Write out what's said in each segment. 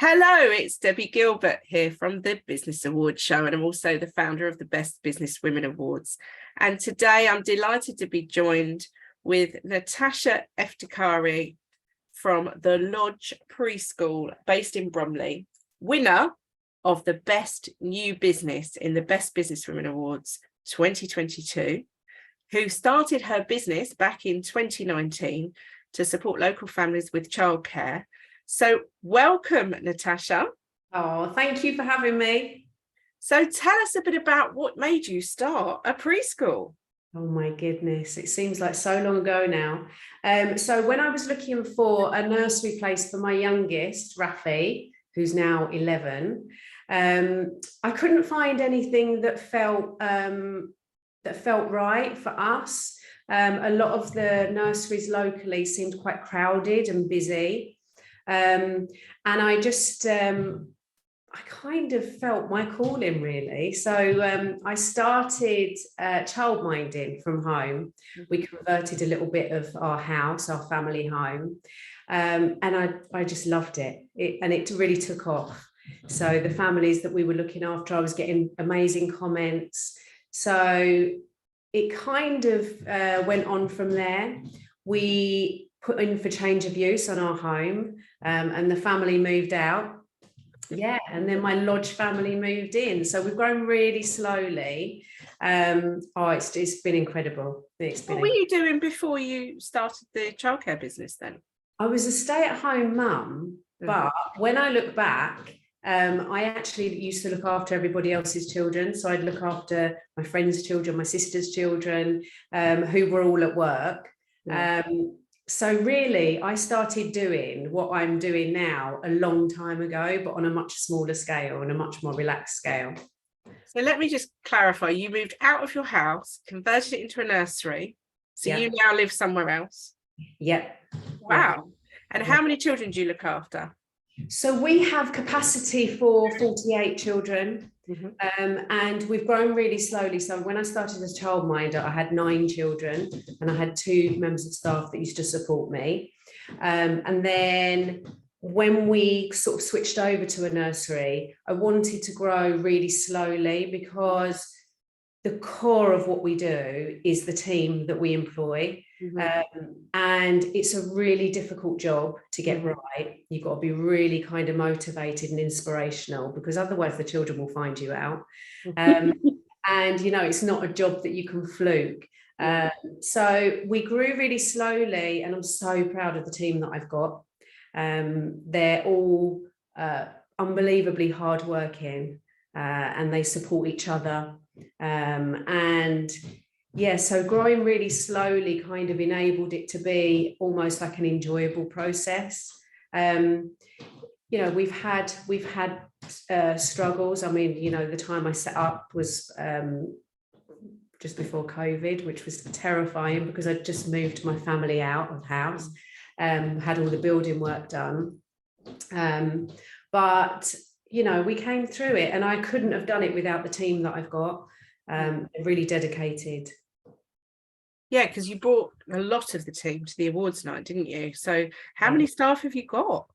Hello, it's Debbie Gilbert here from the Business Awards show, and I'm also the founder of the Best Businesswomen Awards. And today I'm delighted to be joined with Natasha Eftekhari from the Lodge Preschool based in Bromley, winner of the Best New Business in the Best Businesswomen Awards 2022, who started her business back in 2019 to support local families with childcare. So welcome, Natasha. Oh, thank you for having me. So tell us a bit about what made you start a preschool. Oh my goodness, it seems like so long ago now. So when I was looking for a nursery place for my youngest, Rafi, who's now 11, I couldn't find anything that felt right for us. A lot of the nurseries locally seemed quite crowded and busy. And I just, I kind of felt my calling really. So I started childminding from home. We converted a little bit of our house, our family home. And I just loved it. And it really took off. So the families that we were looking after, I was getting amazing comments. So it kind of went on from there. We put in for change of use on our home, and the family moved out. Yeah, and then my Lodge family moved in. So we've grown really slowly. It's been incredible. What were you doing before you started the childcare business then? I was a stay-at-home mum, but when I look back, I actually used to look after everybody else's children. So I'd look after my friends' children, my sister's children, who were all at work. So really, I started doing what I'm doing now a long time ago, but on a much smaller scale and a much more relaxed scale. So let me just clarify, you moved out of your house, converted it into a nursery. So you now live somewhere else? Yep. Wow. And how many children do you look after? So we have capacity for 48 children. And we've grown really slowly. So when I started as childminder, I had 9 children and I had 2 members of staff that used to support me. And then when we sort of switched over to a nursery, I wanted to grow really slowly because the core of what we do is the team that we employ. And it's a really difficult job to get right. You've got to be really kind of motivated and inspirational, because otherwise the children will find you out. And you know, it's not a job that you can fluke. So we grew really slowly, and I'm so proud of the team that I've got. They're all unbelievably hardworking, and they support each other. And yeah, so growing really slowly kind of enabled it to be almost like an enjoyable process. You know, we've had struggles. I mean, you know, the time I set up was just before COVID, which was terrifying because I'd just moved my family out of the house, had all the building work done. But you know, we came through it, and I couldn't have done it without the team that I've got. Really dedicated. Yeah, because you brought a lot of the team to the awards night, didn't you? So how many staff have you got?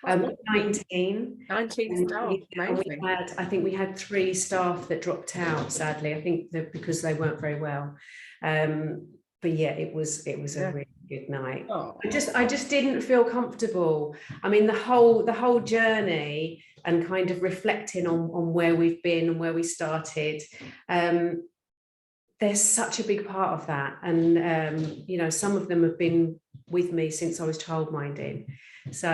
19 staff. Amazing. I think we had 3 staff that dropped out, sadly. I think that because they weren't very well. But yeah, it was a really good night. I just didn't feel comfortable. I mean, the whole journey and kind of reflecting on where we've been and where we started, there's such a big part of that. And you know, some of them have been with me since I was childminding. So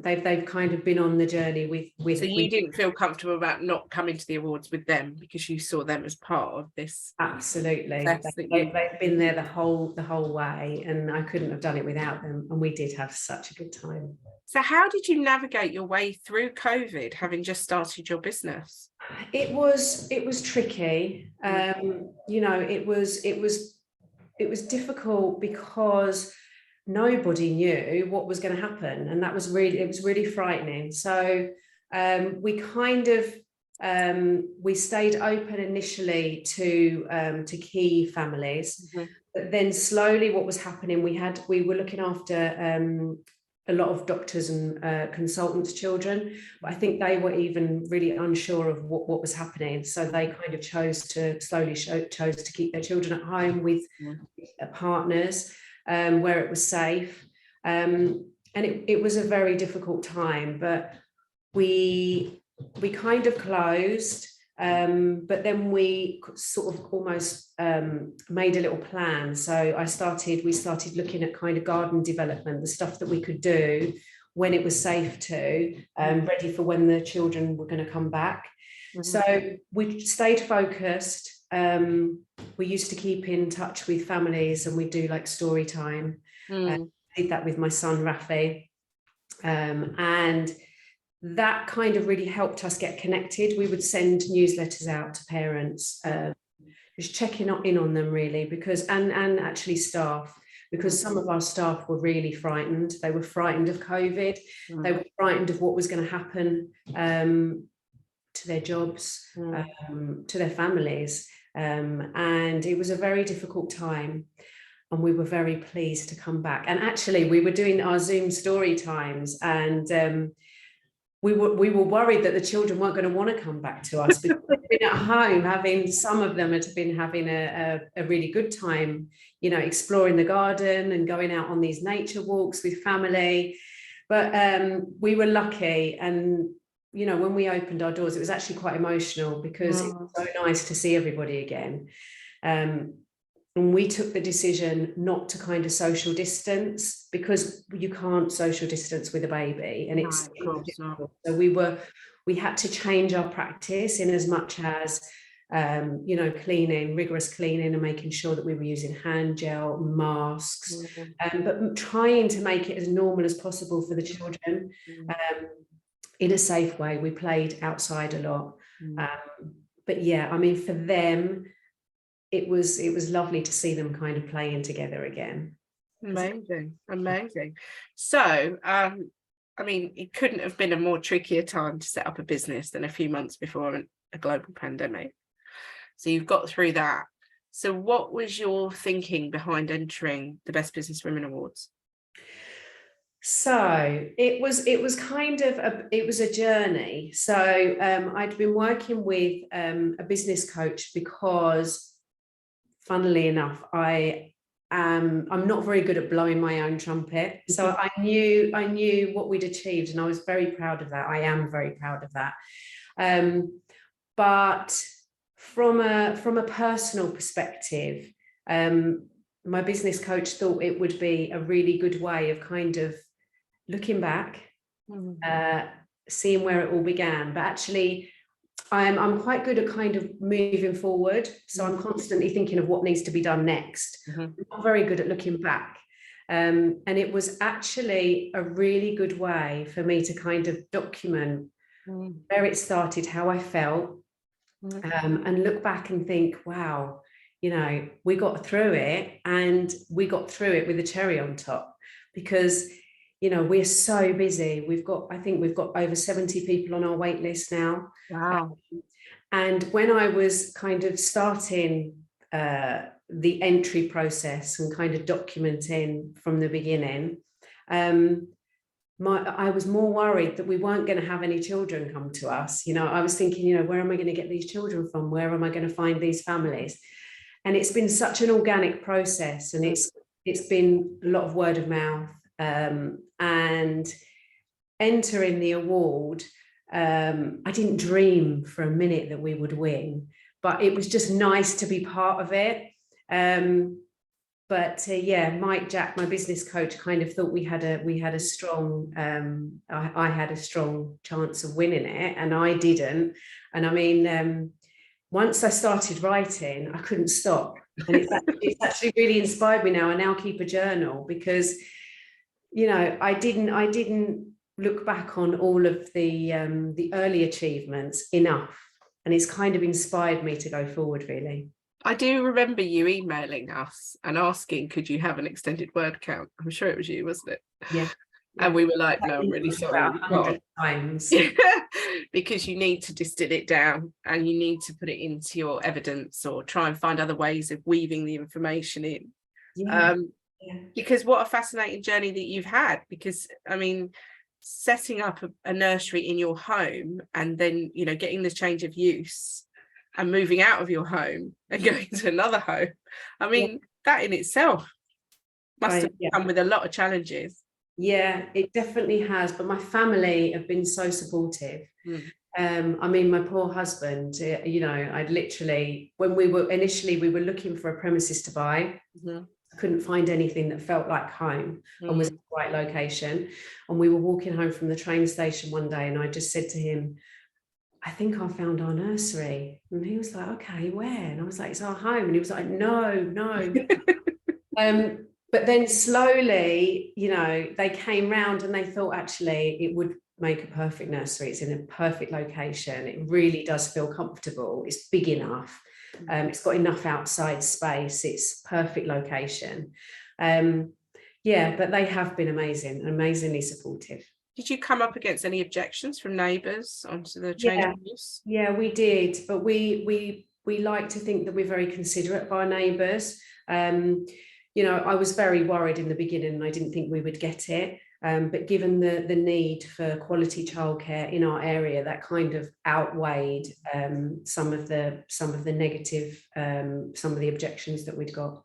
they've kind of been on the journey with. So you didn't feel comfortable about not coming to the awards with them because you saw them as part of this? Absolutely. They've been there the whole way, and I couldn't have done it without them. And we did have such a good time. So how did you navigate your way through COVID, having just started your business? It was tricky. You know, it was difficult because nobody knew what was going to happen, and it was really frightening. So we kind of we stayed open initially to key families, but then slowly what was happening, we were looking after a lot of doctors and consultants' children, but I think they were even really unsure of what was happening. So they kind of chose to keep their children at home with partners where it was safe. And it was a very difficult time, but we kind of closed. But then we sort of almost made a little plan. So we started looking at kind of garden development, the stuff that we could do when it was safe to, ready for when the children were going to come back. Mm-hmm. So we stayed focused. We used to keep in touch with families, and we do like story time. I did that with my son Rafi, and that kind of really helped us get connected. We would send newsletters out to parents, just checking in on them really, because and actually staff, because some of our staff were really frightened. They were frightened of COVID. They were frightened of what was going to happen to their jobs, to their families. And it was a very difficult time. And we were very pleased to come back. And actually, we were doing our Zoom story times, and we were worried that the children weren't going to want to come back to us, because they'd been at home some of them had been having a really good time, you know, exploring the garden and going out on these nature walks with family. But we were lucky, and you know, when we opened our doors, it was actually quite emotional, because it was so nice to see everybody again. And we took the decision not to kind of social distance, because you can't social distance with a baby, and it's difficult. So we had to change our practice in as much as you know, rigorous cleaning, and making sure that we were using hand gel, masks, but trying to make it as normal as possible for the children, in a safe way. We played outside a lot, but yeah, I mean, for them, it was lovely to see them kind of playing together again. Amazing. So I mean, it couldn't have been a more trickier time to set up a business than a few months before a global pandemic. So you've got through that. So what was your thinking behind entering the Best Businesswomen Awards? So it was kind of a journey. So I'd been working with a business coach, because funnily enough, I'm not very good at blowing my own trumpet. So I knew what we'd achieved, and I was very proud of that. I am very proud of that. But from a personal perspective, my business coach thought it would be a really good way of kind of looking back, seeing where it all began. But actually, I'm quite good at kind of moving forward. So I'm constantly thinking of what needs to be done next. I'm not very good at looking back. And it was actually a really good way for me to kind of document where it started, how I felt, and look back and think, wow, you know, we got through it, and we got through it with a cherry on top, because you know, we're so busy. I think we've got over 70 people on our wait list now. Wow. And when I was kind of starting the entry process and kind of documenting from the beginning, I was more worried that we weren't going to have any children come to us. You know, I was thinking, you know, where am I going to get these children from? Where am I going to find these families? And it's been such an organic process, and it's been a lot of word of mouth. And entering the award, I didn't dream for a minute that we would win, but it was just nice to be part of it. But Mike Jack, my business coach, kind of thought we had a strong I had a strong chance of winning it, and I didn't. And I mean, once I started writing, I couldn't stop, and it's actually really inspired me now. I now keep a journal, because you know, I didn't look back on all of the early achievements enough, and it's kind of inspired me to go forward, really. I do remember you emailing us and asking, could you have an extended word count? I'm sure it was you, wasn't it? Yeah. And we were like, no, I'm really sorry. 100 times. Because you need to distill it down, and you need to put it into your evidence, or try and find other ways of weaving the information in. Yeah. because what a fascinating journey that you've had, because I mean, setting up a nursery in your home and then, you know, getting the change of use and moving out of your home and going to another home. I mean, that in itself must have come with a lot of challenges. Yeah, it definitely has. But my family have been so supportive. I mean, my poor husband, you know, I'd literally, when we were looking for a premises to buy, I couldn't find anything that felt like home and was in the right location. And we were walking home from the train station one day, and I just said to him, I think I found our nursery. And he was like, okay, where? And I was like, it's our home. And he was like, no. But then slowly, you know, they came round and they thought actually it would make a perfect nursery. It's in a perfect location. It really does feel comfortable. It's big enough. It's got enough outside space. It's perfect location. Yeah, but they have been amazing, amazingly supportive. Did you come up against any objections from neighbours onto the change of use? Yeah, we did, but we like to think that we're very considerate of our neighbours. You know, I was very worried in the beginning, and I didn't think we would get it. But given the need for quality childcare in our area, that kind of outweighed some of the negative, some of the objections that we'd got.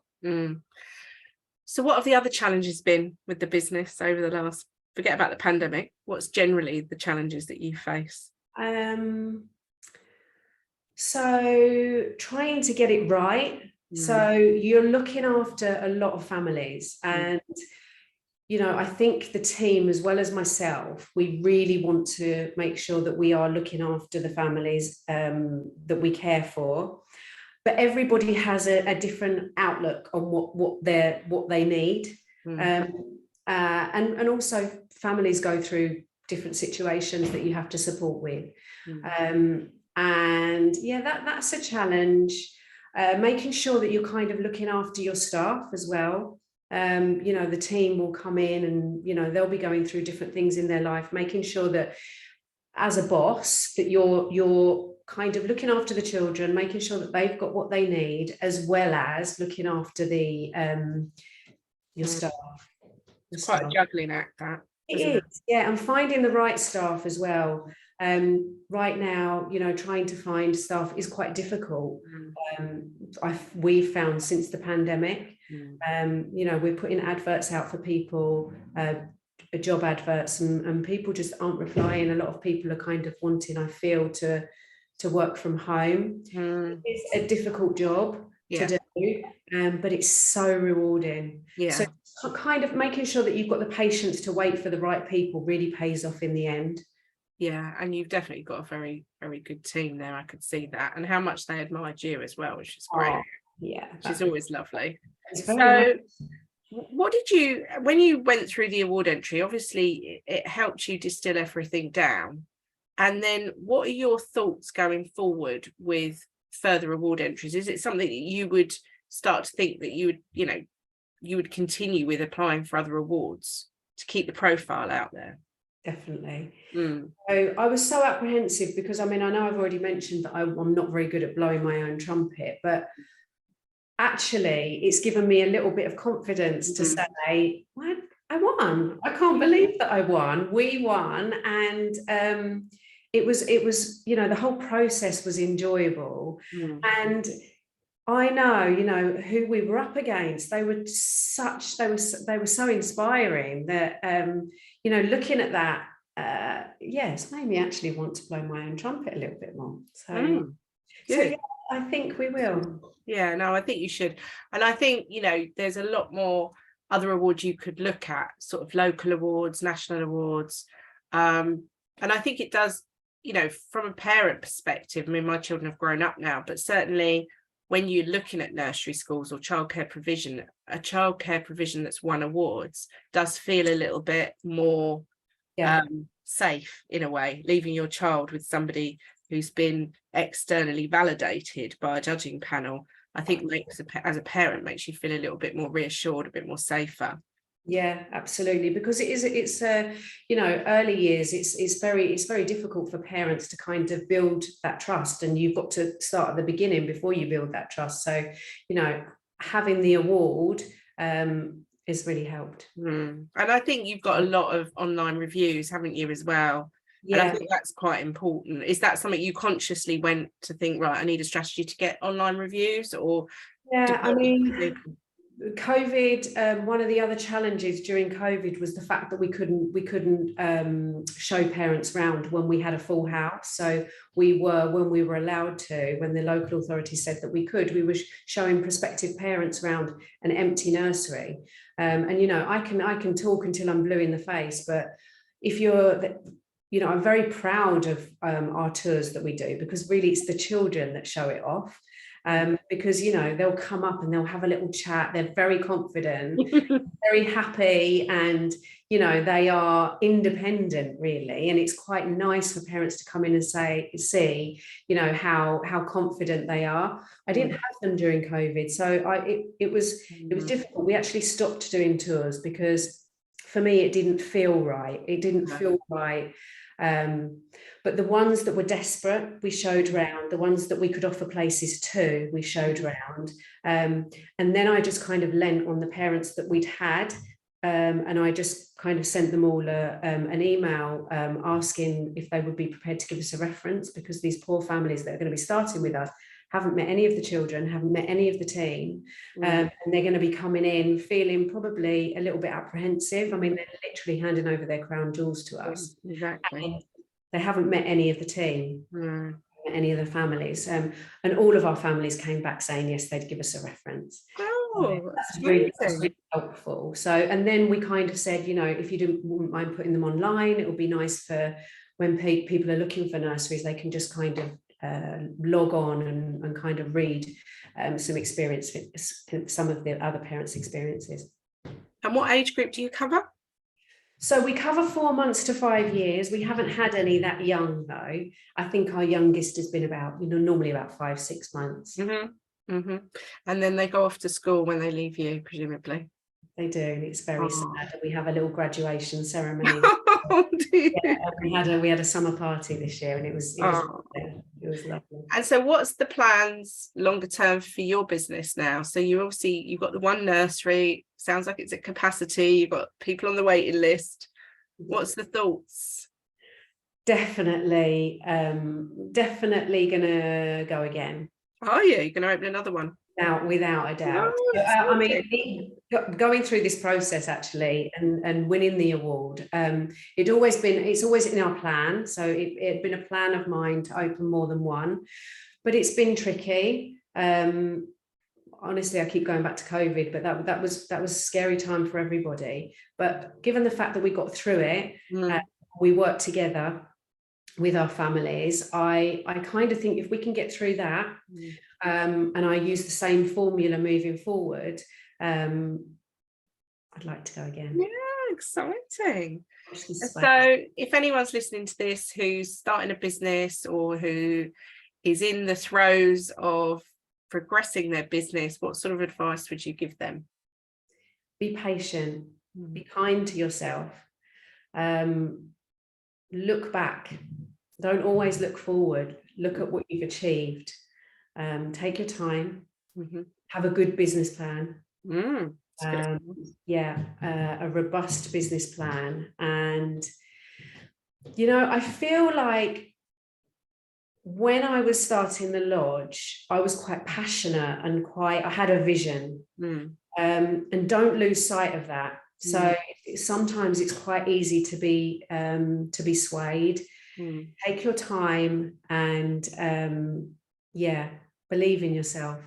So what have the other challenges been with the business over the last, forget about the pandemic, what's generally the challenges that you face? So trying to get it right. So you're looking after a lot of families, and you know, I think the team, as well as myself, we really want to make sure that we are looking after the families that we care for. But everybody has a different outlook on what they need, and also families go through different situations that you have to support with, and yeah, that's a challenge. Making sure that you're kind of looking after your staff as well. You know, the team will come in and, you know, they'll be going through different things in their life, making sure that as a boss that you're kind of looking after the children, making sure that they've got what they need, as well as looking after the your staff. It's quite a juggling act, that. It is, yeah, and finding the right staff as well. Right now, you know, trying to find staff is quite difficult. We've found since the pandemic, you know, we're putting adverts out for people, job adverts, and people just aren't replying. A lot of people are kind of wanting, I feel, to work from home. It's a difficult job to do, but it's so rewarding. So kind of making sure that you've got the patience to wait for the right people really pays off in the end. Yeah, and you've definitely got a very, very good team there. I could see that, and how much they admired you as well, which is great. Which is always lovely. So what did you, when you went through the award entry, obviously it helped you distill everything down, and then what are your thoughts going forward with further award entries? Is it something that you would start to think that you would, you know, you would continue with applying for other awards to keep the profile out there? Definitely. So I was so apprehensive because, I mean, I know I've already mentioned that I'm not very good at blowing my own trumpet, but actually it's given me a little bit of confidence to say, what? I won. I can't believe that I won. We won. And it was, you know, the whole process was enjoyable. And I know, you know, who we were up against. They were so inspiring that, you know, looking at that, it's made me actually want to blow my own trumpet a little bit more. So yeah, I think we will. Yeah, no, I think you should. And I think, you know, there's a lot more other awards you could look at, sort of local awards, national awards. And I think it does, you know, from a parent perspective, I mean, my children have grown up now, but certainly when you're looking at nursery schools or childcare provision, a childcare provision that's won awards does feel a little bit more safe in a way. Leaving your child with somebody who's been externally validated by a judging panel, I think makes as a parent makes you feel a little bit more reassured, a bit more safer. Yeah, absolutely, because it's you know, early years, it's very difficult for parents to kind of build that trust, and you've got to start at the beginning before you build that trust. So, you know, having the award it's really helped. And I think you've got a lot of online reviews, haven't you, as well? And I think that's quite important. Is that something you consciously went to think, right, I need a strategy to get online reviews? Or I mean, COVID, one of the other challenges during COVID was the fact that we couldn't show parents around when we had a full house. So when we were allowed to, when the local authority said that we could, we were showing prospective parents around an empty nursery. And you know, I can talk until I'm blue in the face, but if you're, you know, I'm very proud of our tours that we do, because really it's the children that show it off. Because, you know, they'll come up and they'll have a little chat. They're very confident, very happy, and, you know, they are independent, really. And it's quite nice for parents to come in and see, you know, how confident they are. I didn't have them during COVID, so it was difficult. We actually stopped doing tours because for me it didn't feel right. It didn't feel right. But the ones that were desperate, we showed round. The ones that we could offer places to, we showed round. And then I just kind of lent on the parents that we'd had. And I just kind of sent them all an email asking if they would be prepared to give us a reference, because these poor families that are going to be starting with us haven't met any of the children, haven't met any of the team, and they're going to be coming in feeling probably a little bit apprehensive. I mean, they're literally handing over their crown jewels to us. Exactly. And they haven't met any of the team, any of the families, and all of our families came back saying yes, they'd give us a reference. That's really helpful. So, and then we kind of said, you know, if you wouldn't mind putting them online, it would be nice for when people are looking for nurseries, they can just kind of log on and kind of read some experience, some of the other parents' experiences. And what age group do you cover? So we cover 4 months to 5 years. We haven't had any that young, though. I think our youngest has been about, you know, normally about 5-6 months. And then they go off to school when they leave you, presumably. They do, and it's very sad. We have a little graduation ceremony. We had a summer party this year, and it was lovely. And so what's the plans longer term for your business now? So you've got the one nursery, sounds like it's at capacity, you've got people on the waiting list. What's the thoughts? Definitely gonna go again. Are you going to open another one? Without a doubt. I mean, going through this process actually and winning the award, it's always in our plan. So it had been a plan of mine to open more than one, but it's been tricky. Honestly, I keep going back to COVID, but that was a scary time for everybody. But given the fact that we got through it, we worked together with our families. I kind of think if we can get through that, and I use the same formula moving forward, I'd like to go again. Yeah, exciting. So if anyone's listening to this who's starting a business or who is in the throes of progressing their business, what sort of advice would you give them? Be patient, be kind to yourself, look back, don't always look forward, look at what you've achieved, take your time, have a good business plan, a robust business plan. And you know, I feel like when I was starting the lodge, I was quite passionate and I had a vision, and don't lose sight of that. So sometimes it's quite easy to be swayed. Take your time and believe in yourself.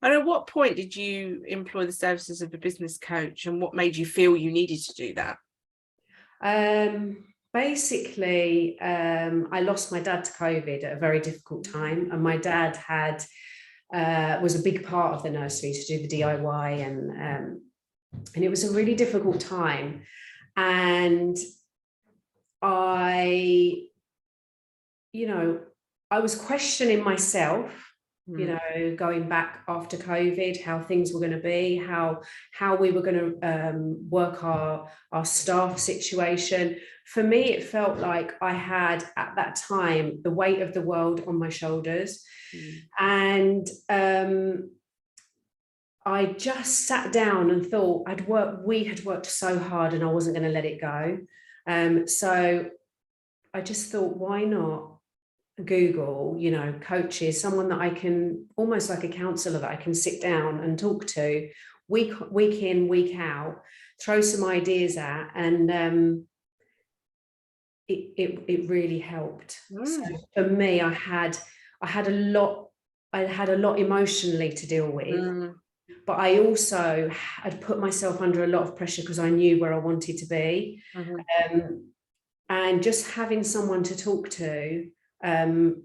And at what point did you employ the services of a business coach, and what made you feel you needed to do that? Basically, I lost my dad to COVID at a very difficult time, and my dad was a big part of the nursery to do the DIY, and it was a really difficult time. And I was questioning myself, you know, going back after COVID, how things were going to be, how we were going to work our staff situation. For me, it felt like I had at that time the weight of the world on my shoulders. And I just sat down and thought we had worked so hard and I wasn't going to let it go. So I just thought, why not Google, coaches, someone that I can, almost like a counselor that I can sit down and talk to week in, week out, throw some ideas at, and it really helped. So for me, I had a lot emotionally to deal with, but I also had put myself under a lot of pressure because I knew where I wanted to be. And just having someone to talk to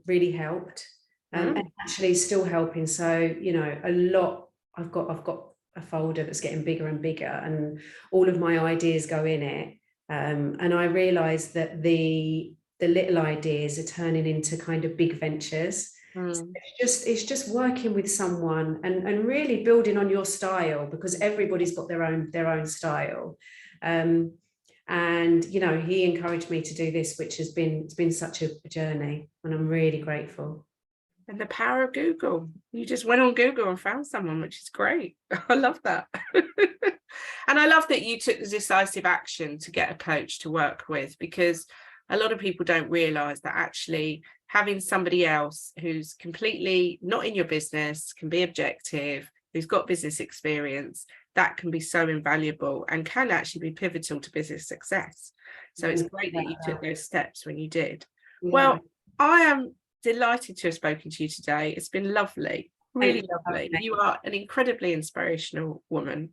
really helped, and actually still helping. So, a lot, I've got a folder that's getting bigger and bigger, and all of my ideas go in it. And I realized that the little ideas are turning into kind of big ventures. So it's just working with someone and really building on your style, because everybody's got their own style. And he encouraged me to do this, which has been such a journey, and I'm really grateful. And the power of Google. You just went on Google and found someone, which is great. I love that. And I love that you took the decisive action to get a coach to work with, because a lot of people don't realize that actually having somebody else who's completely not in your business, can be objective, who's got business experience, that can be so invaluable and can actually be pivotal to business success. So it's great that you took those steps when you did. Yeah. Well, I am delighted to have spoken to you today. It's been lovely, really lovely. You are an incredibly inspirational woman.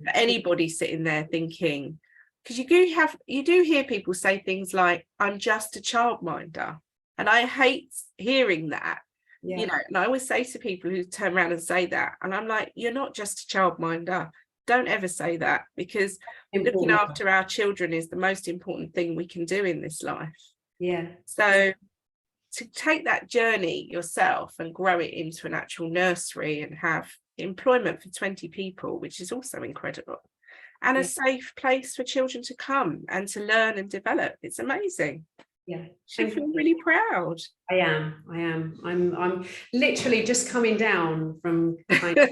For anybody sitting there thinking, because you do hear people say things like, I'm just a childminder. And I hate hearing that. Yeah. And I always say to people who turn around and say that, and I'm like, you're not just a childminder. Don't ever say that, because looking after our children is the most important thing we can do in this life. Yeah. So to take that journey yourself and grow it into an actual nursery and have employment for 20 people, which is also incredible, and a safe place for children to come and to learn and develop. It's amazing. Yeah, I feel really proud. I am. I'm literally just coming down from kind of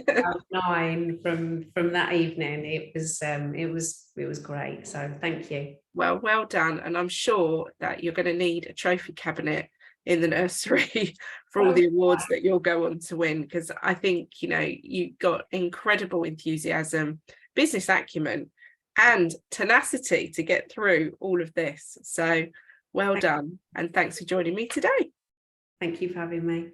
9 from that evening. It was great. So thank you. Well done. And I'm sure that you're going to need a trophy cabinet in the nursery for all the awards that you'll go on to win, because I think you've got incredible enthusiasm, business acumen, and tenacity to get through all of this. So well done, and thanks for joining me today. Thank you for having me.